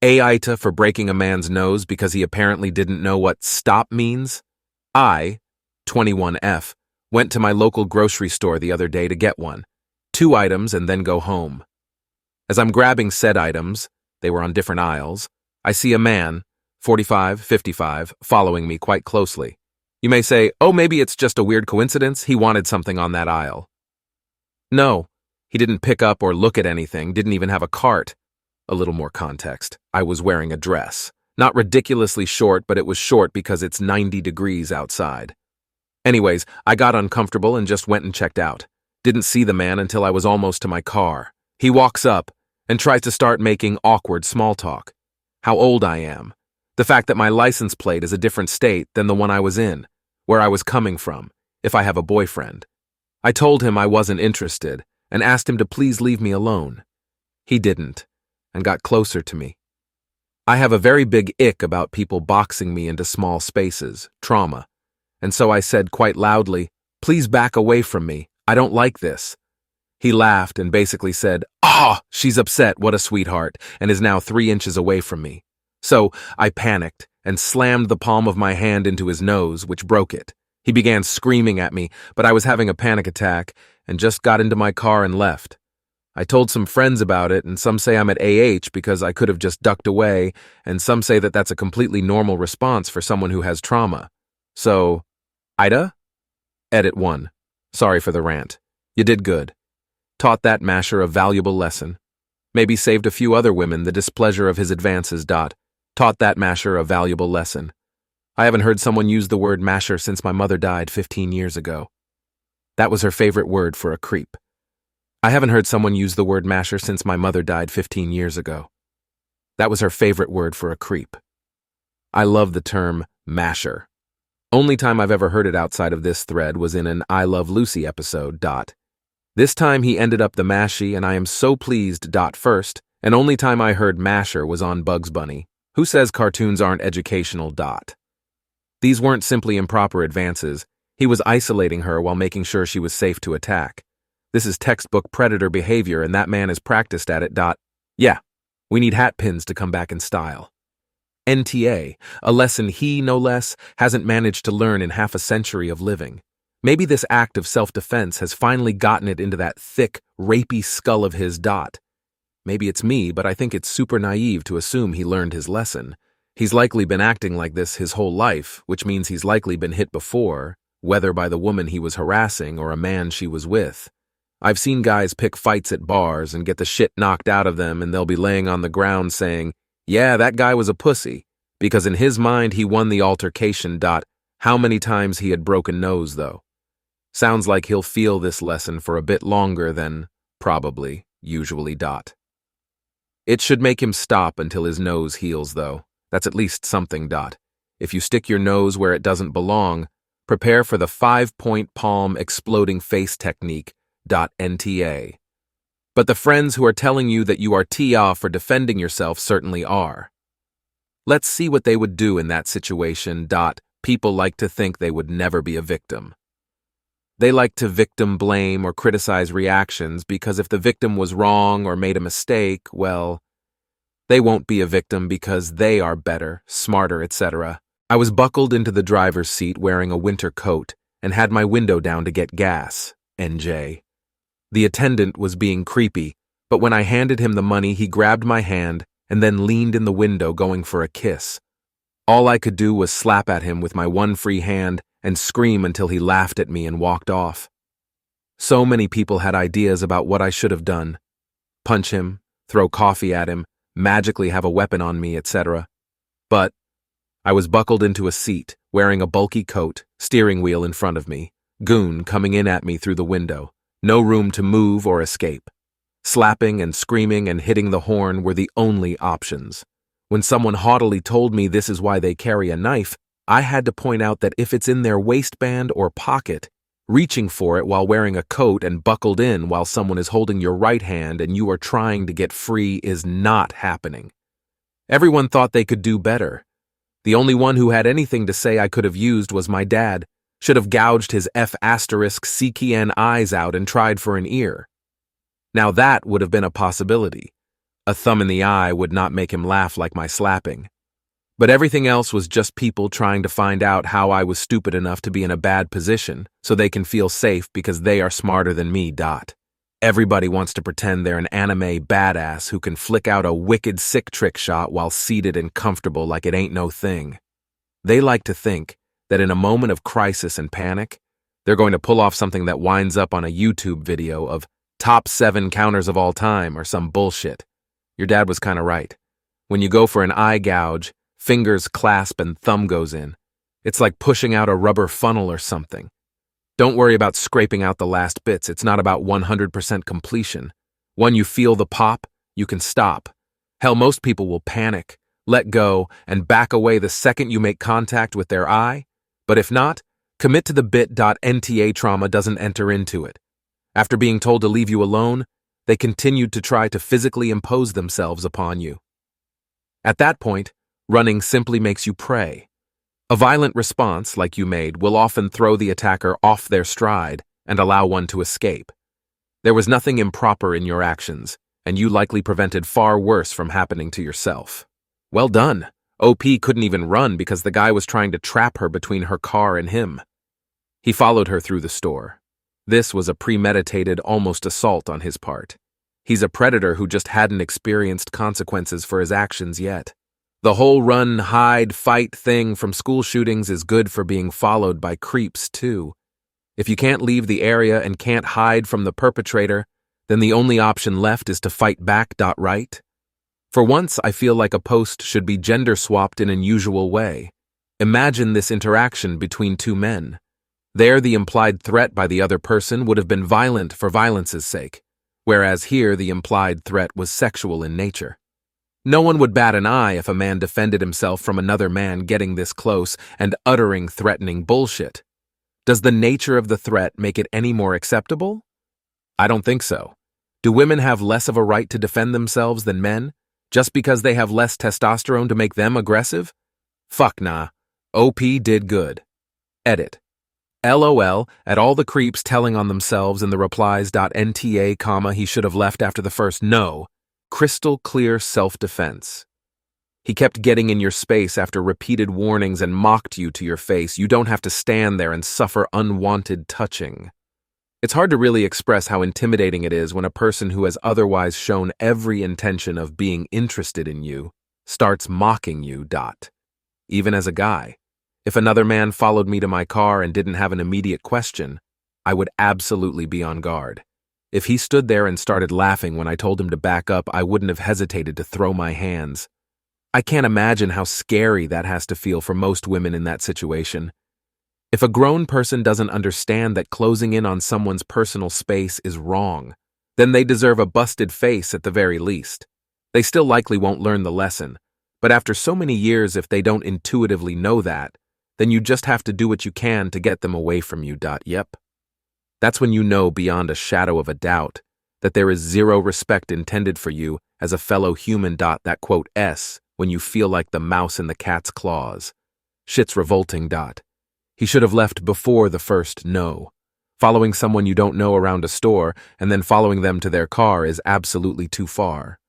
Aita for breaking a man's nose because he apparently didn't know what stop means. I, 21F, went to my local grocery store the other day to get one, 2 items and then go home. As I'm grabbing said items, they were on different aisles, I see a man, 45, 55, following me quite closely. You may say, oh, maybe it's just a weird coincidence, he wanted something on that aisle. No, he didn't pick up or look at anything, didn't even have a cart. A little more context. I was wearing a dress. Not ridiculously short, but it was short because it's 90 degrees outside. Anyways, I got uncomfortable and just went and checked out. Didn't see the man until I was almost to my car. He walks up and tries to start making awkward small talk. How old I am. The fact that my license plate is a different state than the one I was in, where I was coming from, if I have a boyfriend. I told him I wasn't interested and asked him to please leave me alone. He didn't, and got closer to me. I have a very big ick about people boxing me into small spaces, trauma, and so I said quite loudly, please back away from me, I don't like this. He laughed and basically said, she's upset, what a sweetheart, and is now 3 inches away from me. So I panicked and slammed the palm of my hand into his nose, which broke it. He began screaming at me, but I was having a panic attack and just got into my car and left. I told some friends about it, and some say I'm at AH because I could have just ducked away, and some say that that's a completely normal response for someone who has trauma. So, Ida? Edit 1. Sorry for the rant. You did good. Taught that masher a valuable lesson. Maybe saved a few other women the displeasure of his advances. Taught that masher a valuable lesson. I haven't heard someone use the word masher since my mother died 15 years ago. That was her favorite word for a creep. I haven't heard someone use the word masher since my mother died 15 years ago. That was her favorite word for a creep. I love the term masher. Only time I've ever heard it outside of this thread was in an I Love Lucy episode. This time he ended up the mashy, and I am so pleased. First, and only time I heard masher was on Bugs Bunny. Who says cartoons aren't educational? These weren't simply improper advances. He was isolating her while making sure she was safe to attack. This is textbook predator behavior, and that man is practiced at it. Yeah, we need hat pins to come back in style. NTA, a lesson he, no less, hasn't managed to learn in half a century of living. Maybe this act of self-defense has finally gotten it into that thick, rapey skull of his. Maybe it's me, but I think it's super naive to assume he learned his lesson. He's likely been acting like this his whole life, which means he's likely been hit before, whether by the woman he was harassing or a man she was with. I've seen guys pick fights at bars and get the shit knocked out of them, and they'll be laying on the ground saying, yeah, that guy was a pussy, because in his mind he won the altercation. How many times he had broken nose, though? Sounds like he'll feel this lesson for a bit longer than, probably, usually. It should make him stop until his nose heals, though. That's at least something. If you stick your nose where it doesn't belong, prepare for the 5-point palm exploding face technique. NTA. But the friends who are telling you that you are tia for defending yourself certainly are. Let's see what they would do in that situation. People like to think they would never be a victim. They like to victim blame or criticize reactions because if the victim was wrong or made a mistake, well, they won't be a victim because they are better, smarter, etc. I was buckled into the driver's seat wearing a winter coat and had my window down to get gas. NJ. The attendant was being creepy, but when I handed him the money, he grabbed my hand and then leaned in the window going for a kiss. All I could do was slap at him with my one free hand and scream until he laughed at me and walked off. So many people had ideas about what I should have done. Punch him, throw coffee at him, magically have a weapon on me, etc. But I was buckled into a seat, wearing a bulky coat, steering wheel in front of me, goon coming in at me through the window. No room to move or escape. Slapping and screaming and hitting the horn were the only options. When someone haughtily told me this is why they carry a knife, I had to point out that if it's in their waistband or pocket, reaching for it while wearing a coat and buckled in while someone is holding your right hand and you are trying to get free is not happening. Everyone thought they could do better. The only one who had anything to say I could have used was my dad. Should have gouged his F***CKN eyes out and tried for an ear. Now that would have been a possibility. A thumb in the eye would not make him laugh like my slapping. But everything else was just people trying to find out how I was stupid enough to be in a bad position so they can feel safe because they are smarter than me. Everybody wants to pretend they're an anime badass who can flick out a wicked sick trick shot while seated and comfortable like it ain't no thing. They like to think that in a moment of crisis and panic, they're going to pull off something that winds up on a YouTube video of top 7 counters of all time or some bullshit. Your dad was kinda right. When you go for an eye gouge, fingers clasp and thumb goes in. It's like pushing out a rubber funnel or something. Don't worry about scraping out the last bits. It's not about 100% completion. When you feel the pop, you can stop. Hell, most people will panic, let go, and back away the second you make contact with their eye. But if not, commit to the bit. NTA trauma doesn't enter into it. After being told to leave you alone, they continued to try to physically impose themselves upon you. At that point, running simply makes you pray. A violent response, like you made, will often throw the attacker off their stride and allow one to escape. There was nothing improper in your actions, and you likely prevented far worse from happening to yourself. Well done. OP couldn't even run because the guy was trying to trap her between her car and him. He followed her through the store. This was a premeditated, almost assault on his part. He's a predator who just hadn't experienced consequences for his actions yet. The whole run, hide, fight thing from school shootings is good for being followed by creeps, too. If you can't leave the area and can't hide from the perpetrator, then the only option left is to fight back. Right? For once, I feel like a post should be gender-swapped in an unusual way. Imagine this interaction between 2 men. There, the implied threat by the other person would have been violent for violence's sake, whereas here the implied threat was sexual in nature. No one would bat an eye if a man defended himself from another man getting this close and uttering threatening bullshit. Does the nature of the threat make it any more acceptable? I don't think so. Do women have less of a right to defend themselves than men, just because they have less testosterone to make them aggressive? Fuck nah. OP did good. Edit. LOL at all the creeps telling on themselves in the replies. NTA, he should have left after the first no. Crystal clear self-defense. He kept getting in your space after repeated warnings and mocked you to your face. You don't have to stand there and suffer unwanted touching. It's hard to really express how intimidating it is when a person who has otherwise shown every intention of being interested in you starts mocking you. Even as a guy, if another man followed me to my car and didn't have an immediate question, I would absolutely be on guard. If he stood there and started laughing when I told him to back up, I wouldn't have hesitated to throw my hands. I can't imagine how scary that has to feel for most women in that situation. If a grown person doesn't understand that closing in on someone's personal space is wrong, then they deserve a busted face at the very least. They still likely won't learn the lesson, but after so many years, if they don't intuitively know that, then you just have to do what you can to get them away from you. Yep. That's when you know beyond a shadow of a doubt that there is zero respect intended for you as a fellow human. That quote S when you feel like the mouse in the cat's claws. Shit's revolting. He should have left before the first no. Following someone you don't know around a store and then following them to their car is absolutely too far.